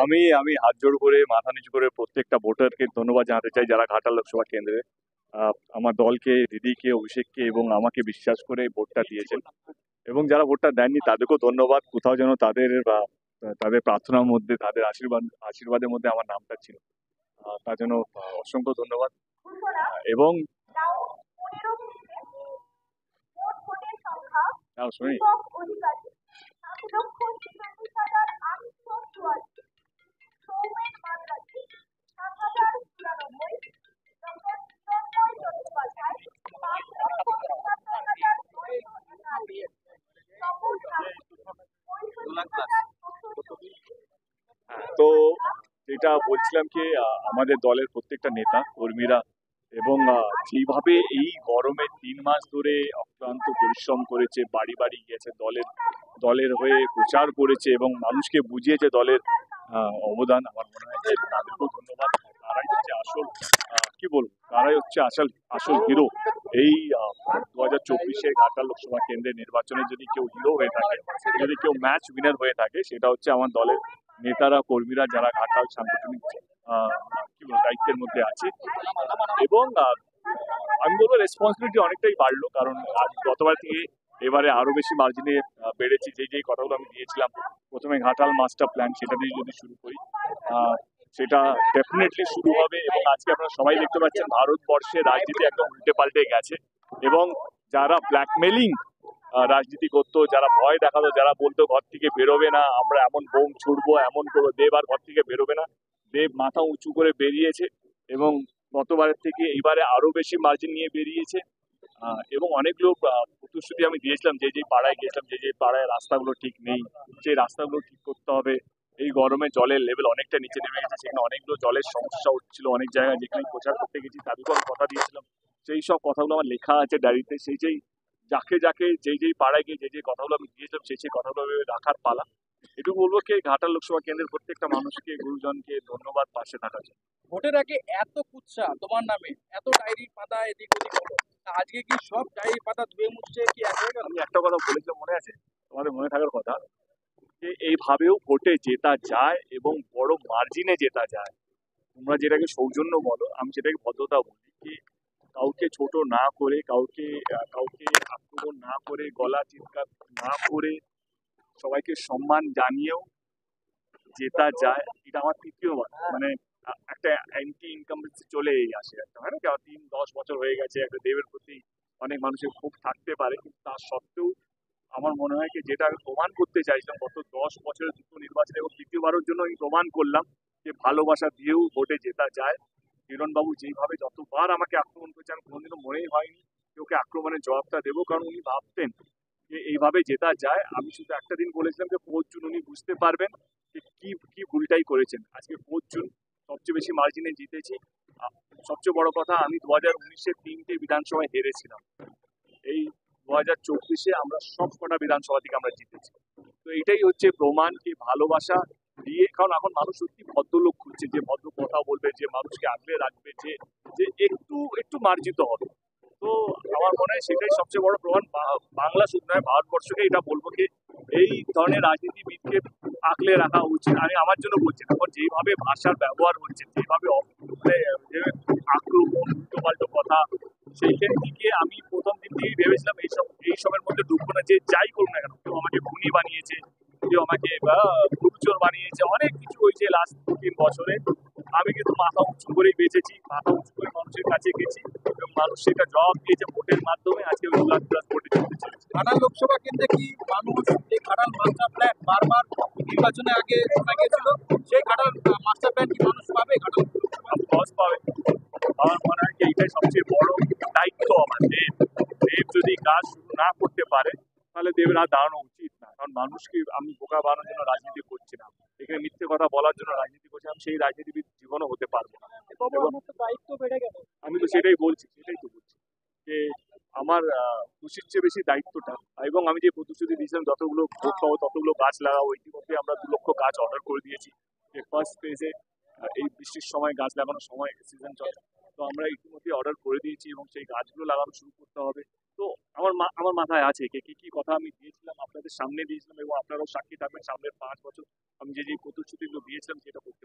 আমি আমি হাত জোড় করে মাথা নিচু করে প্রত্যেকটা ভোটারকে ধন্যবাদ জানাতে চাই যারা ঘাটাল লোকসভা কেন্দ্রে আমার দলকে, দিদিকে, অভিষেককে এবং আমাকে বিশ্বাস করে ভোটটা দিয়েছেন। এবং যারা ভোটটা দেননি তাদেরকেও ধন্যবাদ। কোথাও যেন তাদের তাদের প্রার্থনার মধ্যে, তাদের আশীর্বাদের মধ্যে আমার নামটা ছিল, তার জন্য অসংখ্য ধন্যবাদ। এবং শুনি তো যেটা বলছিলাম কি আমাদের দলের প্রত্যেকটা নেতা কর্মীরা এবং যেভাবে এই গরমে 3 মাস ধরে অক্লান্ত পরিশ্রম করেছে, বাড়ি বাড়ি গিয়েছে, দলের হয়ে প্রচার করেছে এবং মানুষকে বুঝিয়েছে দলের অবদান, আমার মনে হয় যে তাদেরকেও ধন্যবাদ। তারাই হচ্ছে আসল কি বলবো, তারাই হচ্ছে আসল হিরো। এই 2024 ঘাটাল লোকসভা কেন্দ্রের নির্বাচনে যদি কেউ হিরো হয়ে থাকে, যদি কেউ ম্যাচ উইনার হয়ে থাকে, সেটা হচ্ছে আমার দলের নেতারা, কর্মীরা, যারা ঘাটাল সাংগঠনিক কি বলবো দায়িত্বের মধ্যে আছে। এবং আমি বলবো রেসপন্সিবিলিটি অনেকটাই বাড়লো, কারণ গতবার থেকে এবারে আরো বেশি মার্জিনে বেড়েছি। যেই কথাগুলো আমি দিয়েছিলাম প্রথমে, ঘাটাল মাস্টার প্ল্যান, সেটা দিয়ে যদি শুরু করি, সেটা ডেফিনেটলি শুরু হবে। এবং আজকে আপনারা সবাই দেখতে পাচ্ছেন ভারতবর্ষে রাজনীতি একদম উল্টে পাল্টে গেছে। এবং যারা ব্ল্যাকমেলিং রাজনীতি করতো, যারা ভয় দেখাতো, যারা বলতো ঘর থেকে বেরোবে না, আমরা এমন বোম ছুড়বো, এমন করবো, দেব আর ঘর থেকে বেরোবে না, দেব মাথা উঁচু করে বেরিয়েছে এবং গতবারের থেকে এবারে আরো বেশি মার্জিন নিয়ে বেরিয়েছে। এবং অনেক লোক প্রতিশ্রুতি আমি দিয়েছিলাম, যে পাড়ায় গিয়েছিলাম, যে পাড়ায় রাস্তাগুলো ঠিক নেই, সেই রাস্তাগুলো ঠিক করতে হবে। এই গরমে জলের লেভেল অনেকটা নিচে নেমে গেছে, সেখানে অনেকগুলো জলের সমস্যা হচ্ছিল। অনেক জায়গায় যেখানে প্রচার করতে গেছি তাদেরকেও আমি কথা দিয়েছিলাম, সেই সব কথাগুলো আমার লেখা আছে ডায়েরিতে। যাকে যেই পাড়ায় গিয়ে যে কথাগুলো আমি দিয়েছিলাম, সেই কথাগুলো রাখার পালা। এটুকু বলবো কি, ঘাটাল লোকসভা কেন্দ্রের প্রত্যেকটা মানুষকে, গুরুজনকে ধন্যবাদ পাশে থাকার জন্য। ভোটের আগে এত কুৎসা তোমার নামে, এত ডায়েরি পাতা এদিক ওদিক হলো, আজকে কি সব ডায়েরি পাতা ধুয়ে মুছছে কি এক হয়ে গেল? আমি একটা কথা বলেছিলাম, মনে আছে তোমাদের? মনে থাকার কথা যে এইভাবেও ভোটে জেতা যায় এবং বড় মার্জিনে জেতা যায়। তোমরা যেটাকে সৌজন্য বলো, আমি সেটাকে ভদ্রতা বলি। কি কাউকে ছোট না করে, কাউকে আক্রমণ না করে, গলা চিৎকার না করে, সবাইকে সম্মান জানিয়েও জেতা যায়। এটা আমার তৃতীয়বার, মানে একটা অ্যান্টি ইনকামবেন্সি চলে আসে একটা, হয় না কি, 3-10 বছর হয়ে গেছে, একটা দেবের প্রতি অনেক মানুষের ক্ষোভ থাকতে পারে, কিন্তু তার সত্ত্বেও আমার মনে হয় কি, যেটা আমি প্রমাণ করতে চাইছিলাম গত 10 বছরের দুটো নির্বাচনে, এবং তৃতীয়বারের জন্য আমি প্রমাণ করলাম যে ভালোবাসা দিয়েও ভোটে জেতা যায়। কিরণবাবু যেইভাবে যতবার আমাকে আক্রমণ করেছে, আমি কোনোদিনও মনেই হয়নি যে ওকে আক্রমণের জবাবটা দেবো, কারণ উনি ভাবতেন যে এইভাবে জেতা যায়। আমি শুধু একটা দিন বলেছিলাম যে 4 জুন উনি বুঝতে পারবেন যে কি ভুলটাই করেছেন। আজকে 4 জুন সবচেয়ে বেশি মার্জিনে জিতেছি। সবচেয়ে বড় কথা, আমি 2019-এ 3টে বিধানসভায় হেরেছিলাম। এই 2024-এ আমরা সব কটা বিধানসভা থেকে আমরা জিতেছি। তো এটাই হচ্ছে প্রমাণ কি ভালোবাসা দিয়ে, কারণ এখন মানুষ সত্যি ভদ্রলোক খুঁজছে, যে ভদ্র কথা বলবে, যে মানুষকে আগলে রাখবে, যে একটু একটু মার্জিত হবে। তো আমার মনে হয় সেটাই সবচেয়ে বড় প্রমাণ। বাংলা শুধু নয়, ভারতবর্ষকে এটা বলবো কি, এই ধরনের রাজনীতিবিদকে আগলে রাখা উচিত। আমি আমার জন্য বলছি, এখন যেভাবে ভাষার ব্যবহার হচ্ছে, যেভাবে আক্রমণ, উল্টোপাল্টো কথা, সেইখান থেকে আমি প্রথম দিন থেকেই ভেবেছিলাম এইসবের মধ্যে ঢুকবো না। যে যাই করুক না কেন, কেউ আমাকে খুনি বানিয়েছে, কেউ আমাকে গুরুচোর বানিয়েছে, অনেক কিছু হয়েছে লাস্ট 2-3 বছরে। আমি কিন্তু মাথা উঁচু করেই বেঁচেছি, মাথা উঁচু করে মানুষের কাছে গেছি এবং মানুষ সেটা জবাব দিয়েছে ভোটের মাধ্যমে। আজকে ওই উল্লাস ভোটে জিতে চলেছে। ঘাটাল লোকসভা কেন্দ্রে কি মানুষ এই ঘাটাল মাস্টার প্ল্যান বারবার নির্বাচনের আগে শোনা গেছিল, সেই ঘাটাল মাস্টার প্ল্যান কি মানুষ পাবে? ঘাটাল সহজ পাবে। আমার মনে হয় যে এইটাই সবচেয়ে বড় দায়িত্ব আমার। দেব যদি কাজ শুরু না করতে পারে, তাহলে দেবের আর দাঁড়ানো উচিত না। কারণ মানুষকে আমি বোকা বানানোর জন্য রাজনীতি করছি না, এখানে মিথ্যে কথা বলার জন্য রাজনীতি করছি। আমি সেই রাজনীতিবিদ জীবনও হতে পারবো না। দায়িত্ব বেড়ে গেল। আমি তো সেটাই বলছি যে আমার খুশির চেয়ে বেশি দায়িত্বটা। এবং আমি যে প্রতিশ্রুতি দিয়েছিলাম যতগুলো ভোট পাবো ততগুলো গাছ লাগাবো, ইতিমধ্যে আমরা 2 লক্ষ গাছ অর্ডার করে দিয়েছি। যে ফার্স্ট ফেজে এই বৃষ্টির সময় গাছ লাগানোর সময় সিজন চলে, তো আমরা ইতিমধ্যে অর্ডার করে দিয়েছি এবং সেই গাছগুলো লাগানো শুরু করতে হবে। তো আমার মাথায় আছে কি কি কথা আমি দিয়েছিলাম, আপনাদের সামনে দিয়েছিলাম এবং আপনারাও সাক্ষী থাকবেন সামনের 5 বছর আমি যে যে প্রতিশ্রুতিগুলো দিয়েছিলাম সেটা করতে